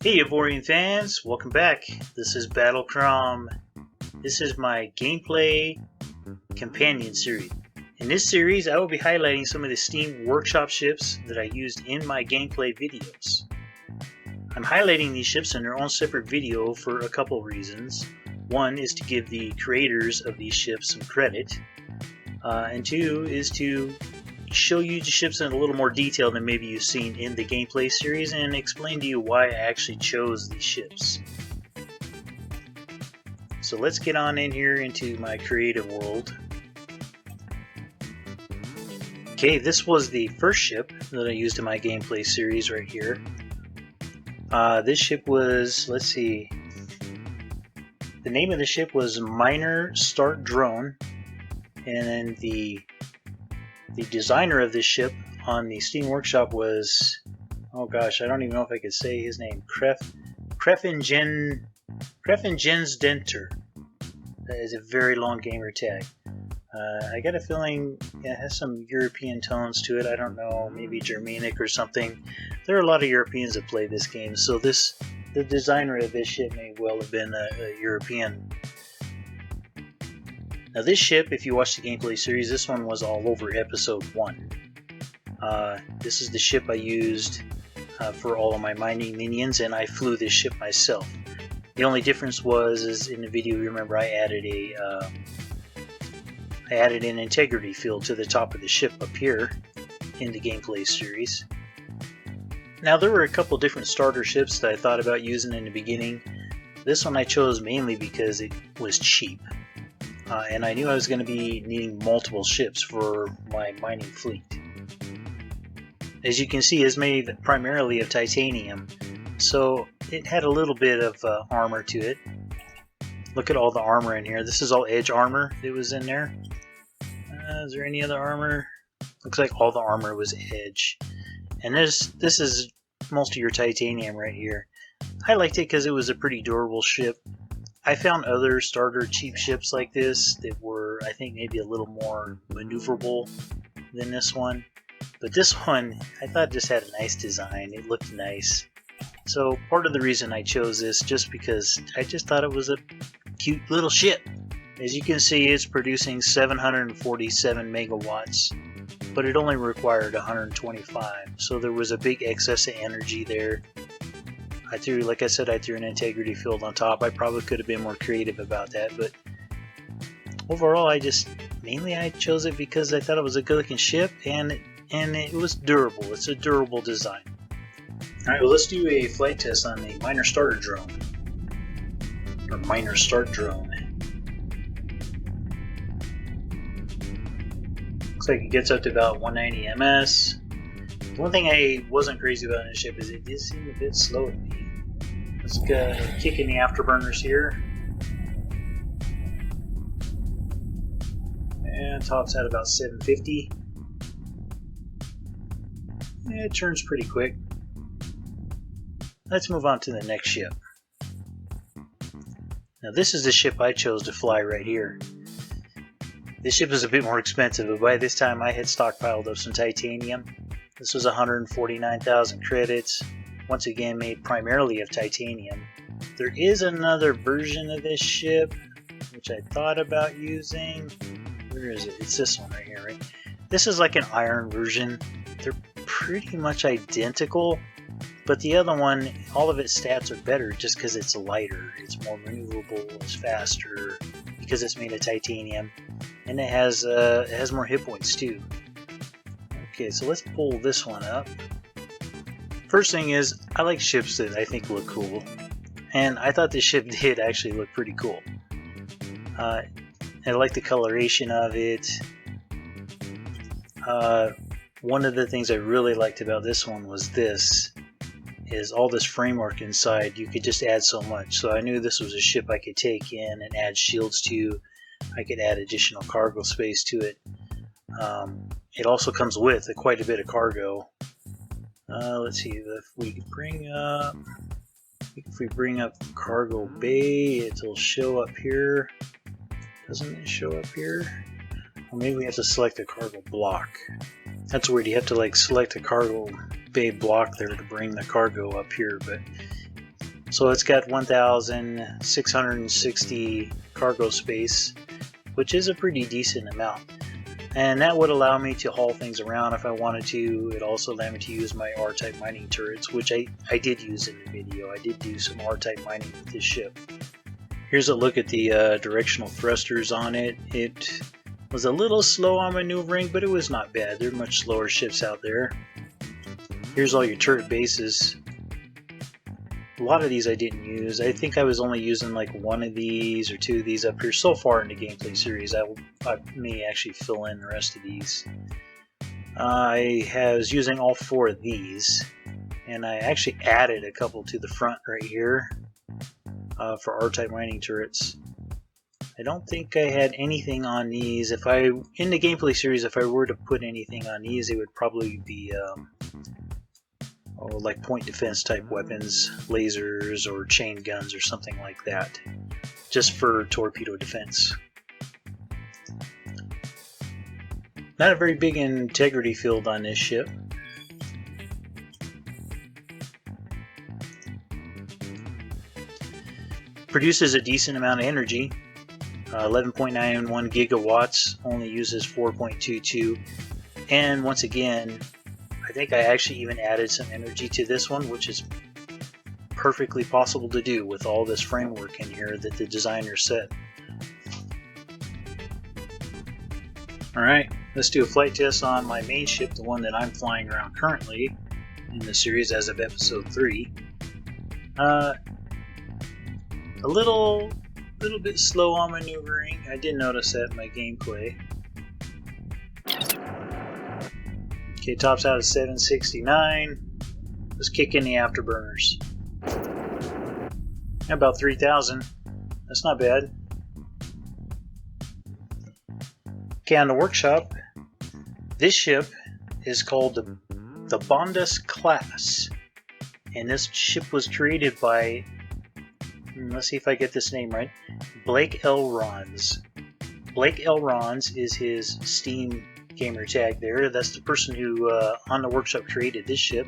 Hey Avorion fans, welcome back. This is Battlecrom. This is my gameplay companion series. In this series, I will be highlighting some of the Steam Workshop ships that I used in my gameplay videos. I'm highlighting these ships in their own separate video for a couple reasons. One is to give the creators of these ships some credit, and two is to show you the ships in a little more detail than maybe you've seen in the gameplay series and explain to you why I actually chose these ships. So let's get on in here into my creative world. Okay, this was the first ship that I used in my gameplay series right here. This ship was, let's see, the name of the ship was Miner Start Drone, and then the designer of this ship on the Steam Workshop was, oh gosh, I don't even know if I could say his name, Kreffenjensdenter. That is a very long gamer tag. I got a feeling it has some European tones to it. I don't know, maybe Germanic or something. There are a lot of Europeans that play this game, so the designer of this ship may well have been a European. Now this ship, if you watch the gameplay series, this one was all over episode 1. This is the ship I used for all of my mining minions, and I flew this ship myself. The only difference is in the video, remember, I added an integrity field to the top of the ship up here in the gameplay series. Now there were a couple different starter ships that I thought about using in the beginning. This one I chose mainly because it was cheap. And I knew I was going to be needing multiple ships for my mining fleet. As you can see, it's made primarily of titanium, so it had a little bit of armor to it. Look at all the armor in here. This is all edge armor that was in there. Is there any other armor? Looks like all the armor was edge. And this is most of your titanium right here. I liked it because it was a pretty durable ship. I found other starter cheap ships like this that were, I think, maybe a little more maneuverable than this one. But this one, I thought just had a nice design. It looked nice. So part of the reason I chose this, just because I just thought it was a cute little ship. As you can see, it's producing 747 megawatts, but it only required 125. So there was a big excess of energy there. Like I said, I threw an integrity field on top. I probably could have been more creative about that, but overall, I chose it because I thought it was a good-looking ship, and it was durable. It's a durable design. All right, well, let's do a flight test on the Miner Starter Drone, or Miner Start Drone. Looks like it gets up to about 190 ms. One thing I wasn't crazy about in this ship is it did seem a bit slow to me. Let's go kick in the afterburners here. And tops at about 750. It turns pretty quick. Let's move on to the next ship. Now this is the ship I chose to fly right here. This ship is a bit more expensive, but by this time I had stockpiled up some titanium. This was 149,000 credits, once again made primarily of titanium. There is another version of this ship, which I thought about using. Where is it? It's this one right here, right? This is like an iron version. They're pretty much identical, but the other one, all of its stats are better just because it's lighter, it's more maneuverable, it's faster, because it's made of titanium, and it has more hit points too. Okay, so let's pull this one up. First thing is, I like ships that I think look cool, and I thought this ship did actually look pretty cool. I like the coloration of it. One of the things I really liked about this one was all this framework inside. You could just add so much, so I knew this was a ship I could take in and add shields to. I could add additional cargo space to it. It also comes with quite a bit of cargo. Let's see if we bring up cargo bay, it'll show up here. Doesn't it show up here? Well, maybe we have to select a cargo block. That's weird. You have to like select a cargo bay block there to bring the cargo up here. But so it's got 1,660 cargo space, which is a pretty decent amount. And that would allow me to haul things around if I wanted to. It also allowed me to use my R-type mining turrets, which I did use in the video. I did do some R-type mining with this ship. Here's a look at the directional thrusters on it. It was a little slow on maneuvering, but it was not bad. There are much slower ships out there. Here's all your turret bases. A lot of these I didn't use. I think I was only using like one of these or two of these up here so far in the gameplay series. I may actually fill in the rest of these. I was using all 4 of these, and I actually added a couple to the front right here for R-type mining turrets. I don't think I had anything on these. In the gameplay series, if I were to put anything on these, it would probably be like point defense type weapons, lasers or chain guns or something like that, just for torpedo defense. Not a very big integrity field on this ship. Produces a decent amount of energy. 11.91 gigawatts, only uses 4.22, and once again, I think I actually even added some energy to this one, which is perfectly possible to do with all this framework in here that the designer set. Alright, let's do a flight test on my main ship, the one that I'm flying around currently in the series as of episode 3. A little bit slow on maneuvering. I did notice that in my gameplay. Okay, tops out at 769. Let's kick in the afterburners. About 3,000. That's not bad. Okay, on the workshop, this ship is called the Bondus class. And this ship was created by, let's see if I get this name right, Blake L. Rons. Blake L. Rons is his Steam gamer tag there. That's the person who on the workshop created this ship.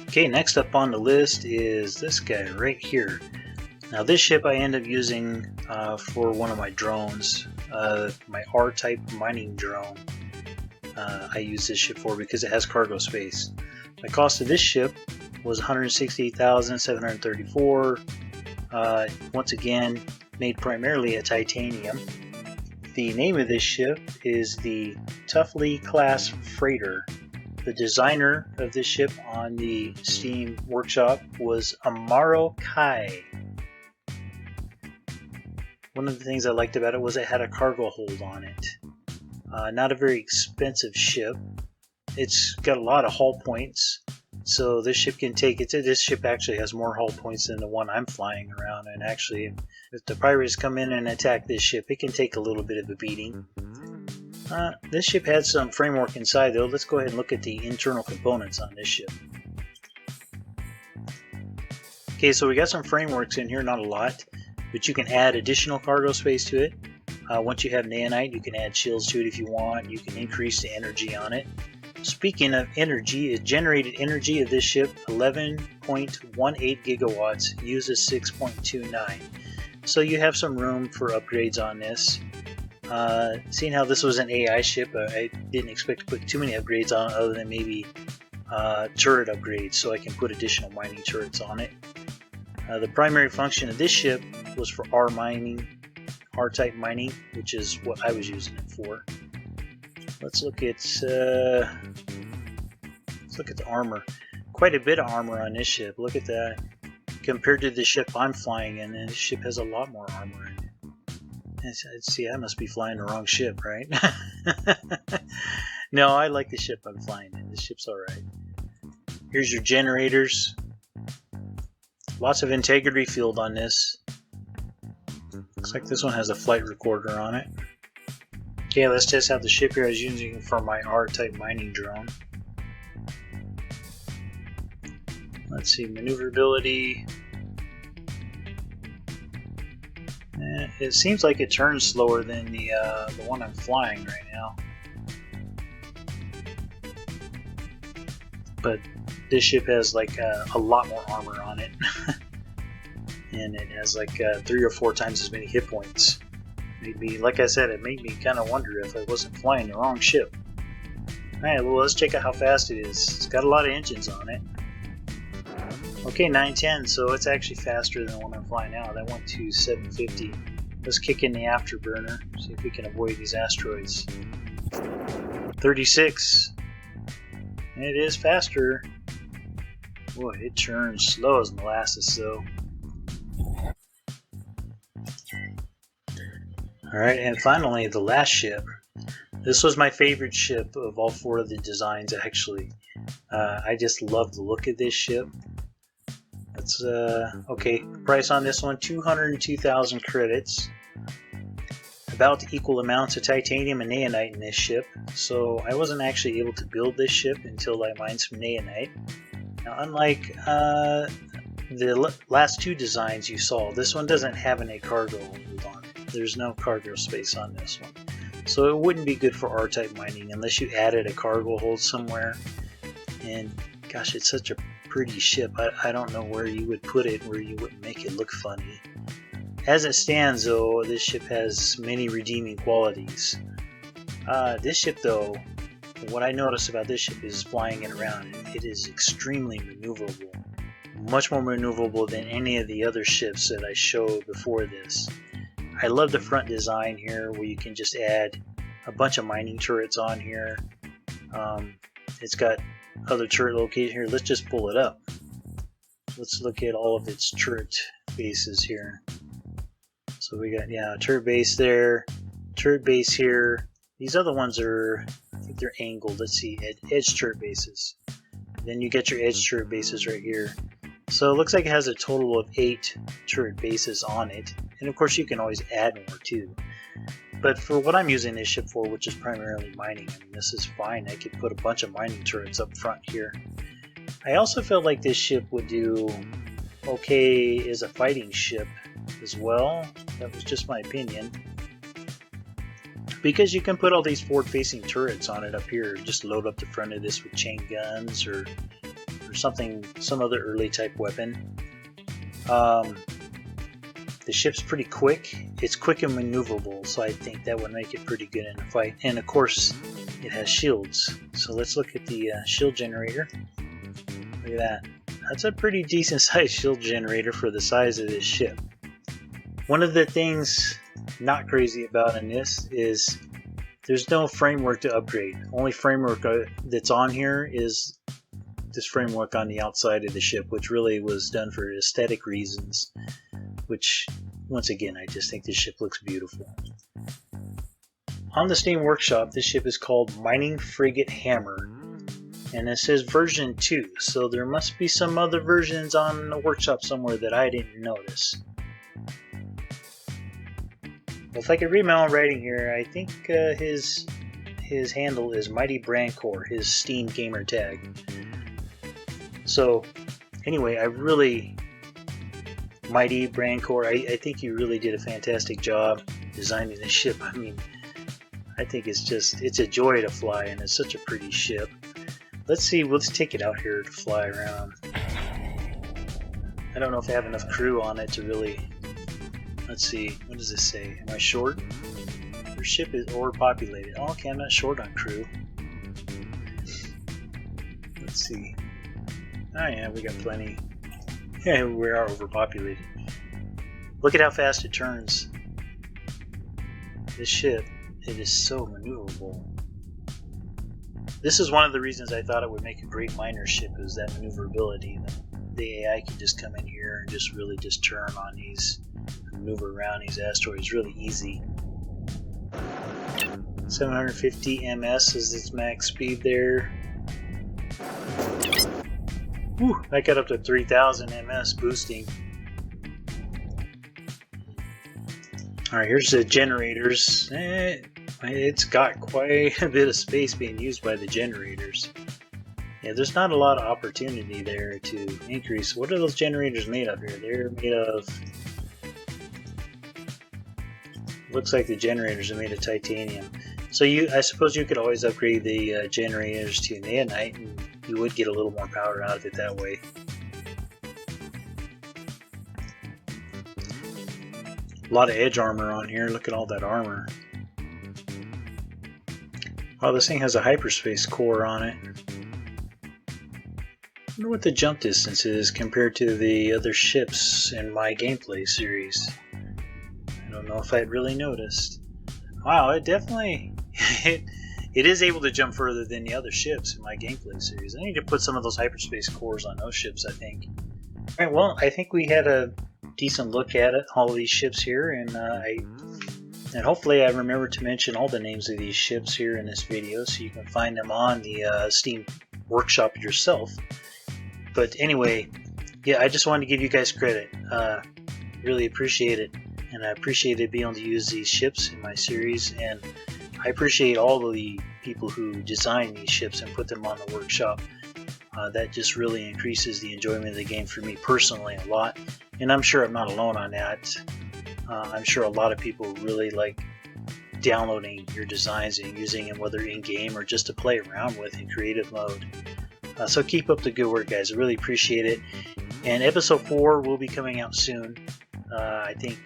Okay, next up on the list is this guy right here. Now this ship I end up using for one of my drones, my R-type mining drone. I use this ship for because it has cargo space. The cost of this ship was $168,734. Once again, made primarily of titanium. The name of this ship is the Tuffley class freighter. The designer of this ship on the Steam workshop was Amaro Kai. One of the things I liked about it was it had a cargo hold on it. Not a very expensive ship. It's got a lot of hull points, so this ship can take it. This ship actually has more hull points than the one I'm flying around, and actually if the pirates come in and attack this ship, it can take a little bit of a beating. This ship had some framework inside though. Let's go ahead and look at the internal components on this ship. Okay, so we got some frameworks in here, not a lot, but you can add additional cargo space to it. Once you have nanite, you can add shields to it if you want. You can increase the energy on it. Speaking of energy, it generated energy of this ship 11.18 gigawatts, uses 6.29. So you have some room for upgrades on this. Seeing how this was an AI ship, I didn't expect to put too many upgrades on it other than maybe turret upgrades, so I can put additional mining turrets on it. The primary function of this ship was for R-type mining, which is what I was using it for. Let's look at the armor. Quite a bit of armor on this ship. Look at that. Compared to the ship I'm flying in, and this ship has a lot more armor in it. See, I must be flying the wrong ship, right? No, I like the ship I'm flying in. This ship's alright. Here's your generators. Lots of integrity field on this. Looks like this one has a flight recorder on it. Okay, let's test out the ship here I was using for my R-type mining drone. Let's see, maneuverability. It seems like it turns slower than the one I'm flying right now. But this ship has like a lot more armor on it. And it has like 3 or 4 times as many hit points. Made me, like I said, it made me kind of wonder if I wasn't flying the wrong ship. Alright, well, let's check out how fast it is. It's got a lot of engines on it. Okay, 910, so it's actually faster than the one I'm flying now. That went to 750. Let's kick in the afterburner, see if we can avoid these asteroids. 36. It is faster. Boy, it churns slow as molasses, though. Alright, and finally, the last ship. This was my favorite ship of all 4 of the designs, actually. I just love the look of this ship. That's, okay, price on this one, 202,000 credits. About equal amounts of titanium and naonite in this ship. So I wasn't actually able to build this ship until I mined some naonite. Now, unlike the last 2 designs you saw, this one doesn't have any cargo hold on it. There's no cargo space on this one. So it wouldn't be good for R-type mining unless you added a cargo hold somewhere. And gosh, it's such a pretty ship. I don't know where you would put it where you wouldn't make it look funny. As it stands though, this ship has many redeeming qualities. This ship though, what I noticed about this ship is flying it around. It is extremely maneuverable. Much more maneuverable than any of the other ships that I showed before this. I love the front design here where you can just add a bunch of mining turrets on here. It's got other turret locations here. Let's just pull it up. Let's look at all of its turret bases here. So we got, yeah, turret base there, turret base here. These other ones are, I think they're angled. Let's see, edge turret bases. Then you get your edge turret bases right here. So it looks like it has a total of 8 turret bases on it. And of course you can always add more too. But for what I'm using this ship for, which is primarily mining, I mean, this is fine. I could put a bunch of mining turrets up front here. I also felt like this ship would do okay as a fighting ship as well. That was just my opinion. Because you can put all these forward-facing turrets on it up here. Just load up the front of this with chain guns or something, some other early type weapon. The ship's pretty quick. It's quick and maneuverable, so I think that would make it pretty good in a fight. And of course, it has shields. So let's look at the shield generator. Look at that. That's a pretty decent sized shield generator for the size of this ship. One of the things not crazy about in this is there's no framework to upgrade. Only framework that's on here is this framework on the outside of the ship, which really was done for aesthetic reasons, which once again I just think this ship looks beautiful. On the Steam Workshop, this ship is called Mining Frigate Hammer, and it says version 2, so there must be some other versions on the workshop somewhere that I didn't notice. Well, if I could read my own writing here, I think his handle is Mighty Brancor, his Steam gamer tag. So anyway, Mighty Brancor, I think you really did a fantastic job designing this ship. I mean, I think it's a joy to fly, and it's such a pretty ship. Let's take it out here to fly around. I don't know if I have enough crew on it to really, let's see, what does this say? Am I short? Your ship is overpopulated. Oh, okay, I'm not short on crew. Let's see. Oh yeah, we got plenty. Yeah, we are overpopulated. Look at how fast it turns. This ship, it is so maneuverable. This is one of the reasons I thought it would make a great miner ship, is that maneuverability. The AI can just come in here and just really just turn on these, maneuver around these asteroids really easy. 750 ms is its max speed there. Whew, I got up to 3000 ms boosting. Alright, here's the generators. It's got quite a bit of space being used by the generators. Yeah, there's not a lot of opportunity there to increase. What are those generators made of here? They're made of Looks like the generators are made of titanium. So I suppose you could always upgrade the generators to naonite, and you would get a little more power out of it that way. A lot of edge armor on here. Look at all that armor. Oh, this thing has a hyperspace core on it. I wonder what the jump distance is compared to the other ships in my gameplay series. I don't know if I'd really noticed. Wow, it definitely... it is able to jump further than the other ships in my gameplay series. I need to put some of those hyperspace cores on those ships, I think. Alright, well, I think we had a decent look at it, all of these ships here, and hopefully I remember to mention all the names of these ships here in this video, so you can find them on the Steam Workshop yourself. But anyway, yeah, I just wanted to give you guys credit. Really appreciate it, and I appreciated being able to use these ships in my series, and I appreciate all of the people who design these ships and put them on the workshop. That just really increases the enjoyment of the game for me personally a lot, and I'm sure I'm not alone on that. I'm sure a lot of people really like downloading your designs and using them, whether in-game or just to play around with in creative mode. So keep up the good work, guys. I really appreciate it. And episode 4 will be coming out soon. I think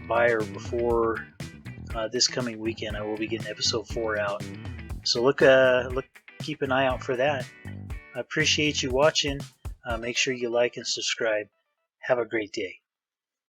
by or before this coming weekend, I will be getting episode 4 out. So keep an eye out for that. I appreciate you watching. Make sure you like and subscribe. Have a great day.